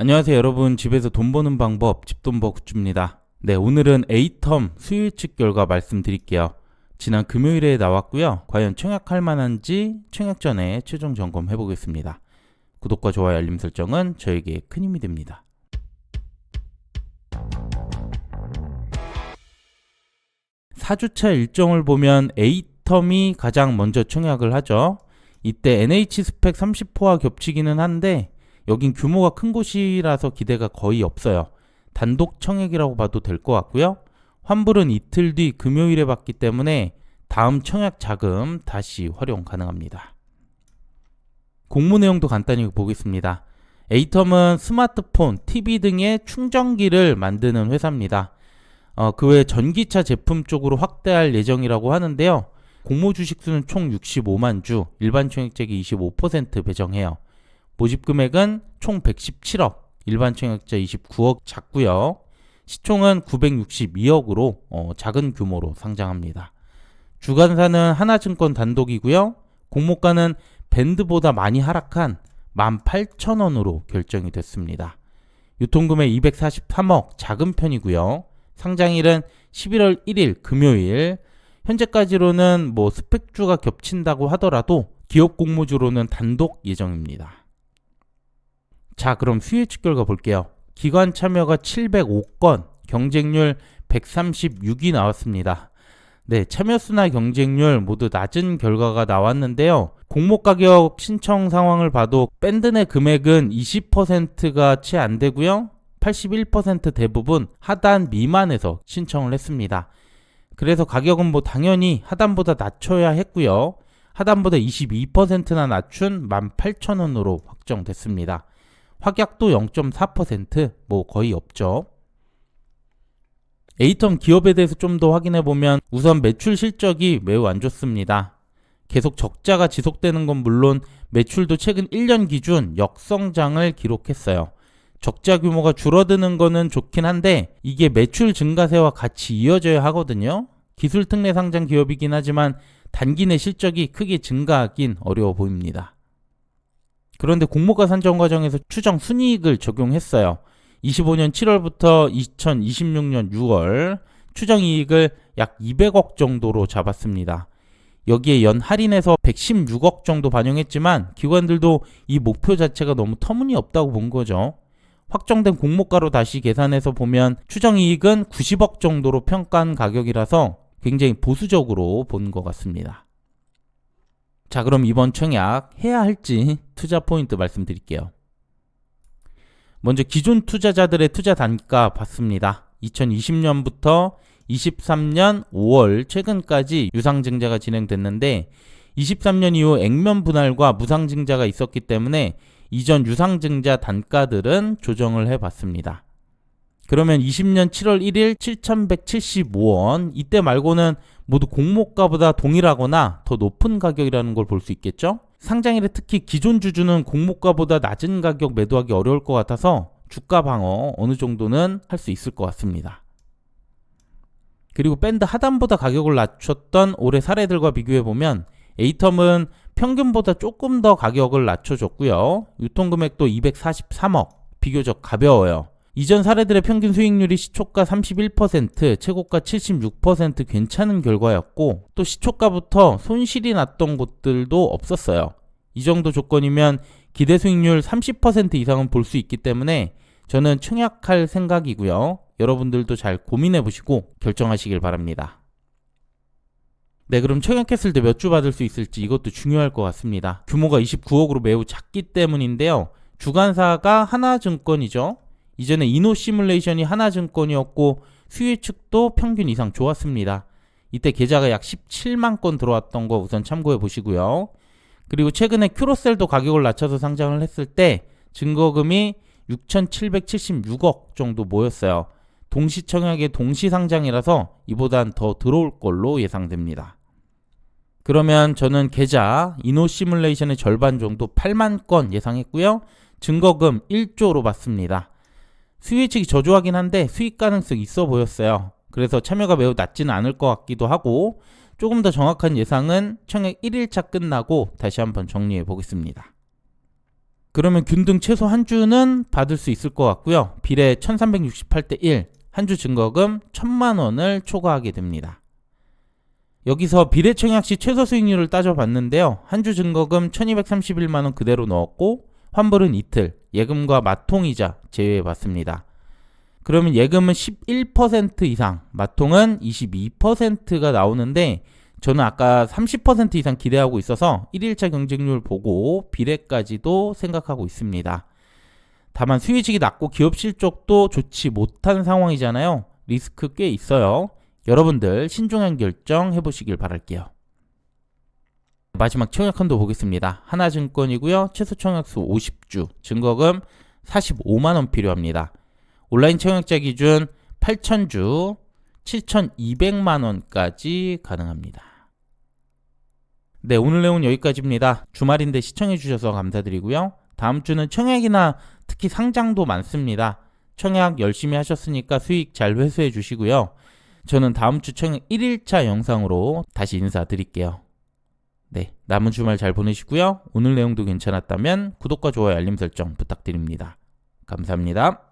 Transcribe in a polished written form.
안녕하세요 여러분, 집에서 돈 버는 방법 집돈버굿즈입니다. 네, 오늘은 A텀 수요 예측 결과 말씀드릴게요. 지난 금요일에 나왔고요. 과연 청약할 만한지 청약 전에 최종 점검해 보겠습니다. 구독과 좋아요 알림 설정은 저에게 큰 힘이 됩니다. 사주차 일정을 보면 A텀이 가장 먼저 청약을 하죠. 이때 NH 스펙 30호와 겹치기는 한데 여긴 규모가 큰 곳이라서 기대가 거의 없어요. 단독 청약이라고 봐도 될 것 같고요. 환불은 이틀 뒤 금요일에 받기 때문에 다음 청약 자금 다시 활용 가능합니다. 공모 내용도 간단히 보겠습니다. A텀은 스마트폰, TV 등의 충전기를 만드는 회사입니다. 그 외 전기차 제품 쪽으로 확대할 예정이라고 하는데요. 공모 주식수는 총 65만 주, 일반 청약자에게 25% 배정해요. 모집 금액은 총 117억, 일반 청약자 29억 작고요. 시총은 962억으로 작은 규모로 상장합니다. 주관사는 하나증권 단독이고요. 공모가는 밴드보다 많이 하락한 18,000원으로 결정이 됐습니다. 유통금액 243억, 작은 편이고요. 상장일은 11월 1일 금요일. 현재까지로는 스펙주가 겹친다고 하더라도 기업 공모주로는 단독 예정입니다. 자, 그럼 수요 예측 결과 볼게요. 기관 참여가 705건, 경쟁률 136이 나왔습니다. 네, 참여수나 경쟁률 모두 낮은 결과가 나왔는데요. 공모 가격 신청 상황을 봐도 밴드 내 금액은 20%가 채 안 되고요. 81% 대부분 하단 미만에서 신청을 했습니다. 그래서 가격은 당연히 하단보다 낮춰야 했고요. 하단보다 22%나 낮춘 18,000원으로 확정됐습니다. 확약도 0.4%, 거의 없죠. A텀 기업에 대해서 좀 더 확인해보면 우선 매출 실적이 매우 안 좋습니다. 계속 적자가 지속되는 건 물론 매출도 최근 1년 기준 역성장을 기록했어요. 적자 규모가 줄어드는 거는 좋긴 한데 이게 매출 증가세와 같이 이어져야 하거든요. 기술 특례 상장 기업이긴 하지만 단기 내 실적이 크게 증가하긴 어려워 보입니다. 그런데 공모가 산정 과정에서 추정 순이익을 적용했어요. 25년 7월부터 2026년 6월 추정 이익을 약 200억 정도로 잡았습니다. 여기에 연 할인해서 116억 정도 반영했지만 기관들도 이 목표 자체가 너무 터무니없다고 본 거죠. 확정된 공모가로 다시 계산해서 보면 추정 이익은 90억 정도로 평가한 가격이라서 굉장히 보수적으로 본 것 같습니다. 자, 그럼 이번 청약 해야 할지 투자 포인트 말씀드릴게요. 먼저 기존 투자자들의 투자 단가 봤습니다. 2020년부터 23년 5월 최근까지 유상증자가 진행됐는데 23년 이후 액면 분할과 무상증자가 있었기 때문에 이전 유상증자 단가들은 조정을 해봤습니다. 그러면 20년 7월 1일 7,175원, 이때 말고는 모두 공모가보다 동일하거나 더 높은 가격이라는 걸 볼 수 있겠죠? 상장일에 특히 기존 주주는 공모가보다 낮은 가격 매도하기 어려울 것 같아서 주가 방어 어느 정도는 할 수 있을 것 같습니다. 그리고 밴드 하단보다 가격을 낮췄던 올해 사례들과 비교해보면 A텀은 평균보다 조금 더 가격을 낮춰줬고요. 유통금액도 243억, 비교적 가벼워요. 이전 사례들의 평균 수익률이 시초가 31%, 최고가 76% 괜찮은 결과였고 또 시초가부터 손실이 났던 곳들도 없었어요. 이 정도 조건이면 기대 수익률 30% 이상은 볼 수 있기 때문에 저는 청약할 생각이고요. 여러분들도 잘 고민해보시고 결정하시길 바랍니다. 네, 그럼 청약했을 때 몇 주 받을 수 있을지 이것도 중요할 것 같습니다. 규모가 29억으로 매우 작기 때문인데요. 주관사가 하나증권이죠. 이전에 이노시뮬레이션이 하나증권이었고 수요 예측도 평균 이상 좋았습니다. 이때 계좌가 약 17만 건 들어왔던 거 우선 참고해 보시고요. 그리고 최근에 큐로셀도 가격을 낮춰서 상장을 했을 때 증거금이 6,776억 정도 모였어요. 동시 청약의 동시 상장이라서 이보단 더 들어올 걸로 예상됩니다. 그러면 저는 계좌 이노시뮬레이션의 절반 정도 8만 건 예상했고요. 증거금 1조로 봤습니다. 수요 예측이 저조하긴 한데 수익 가능성이 있어 보였어요. 그래서 참여가 매우 낮지는 않을 것 같기도 하고 조금 더 정확한 예상은 청약 1일차 끝나고 다시 한번 정리해 보겠습니다. 그러면 균등 최소 한 주는 받을 수 있을 것 같고요. 비례 1368대 1, 한 주 증거금 1000만 원을 초과하게 됩니다. 여기서 비례 청약 시 최소 수익률을 따져봤는데요. 한 주 증거금 1231만 원 그대로 넣었고 환불은 이틀, 예금과 마통이자 제외해봤습니다. 그러면 예금은 11% 이상, 마통은 22%가 나오는데 저는 아까 30% 이상 기대하고 있어서 1일차 경쟁률 보고 비례까지도 생각하고 있습니다. 다만 수익이 낮고 기업 실적도 좋지 못한 상황이잖아요. 리스크 꽤 있어요. 여러분들 신중한 결정 해보시길 바랄게요. 마지막 청약 한도 보겠습니다. 하나증권이고요. 최소 청약수 50주, 증거금 45만 원 필요합니다. 온라인 청약자 기준 8,000주, 7,200만 원까지 가능합니다. 네, 오늘 내용은 여기까지입니다. 주말인데 시청해주셔서 감사드리고요. 다음 주는 청약이나 특히 상장도 많습니다. 청약 열심히 하셨으니까 수익 잘 회수해 주시고요. 저는 다음 주 청약 1일차 영상으로 다시 인사드릴게요. 네, 남은 주말 잘 보내시고요. 오늘 내용도 괜찮았다면 구독과 좋아요, 알림 설정 부탁드립니다. 감사합니다.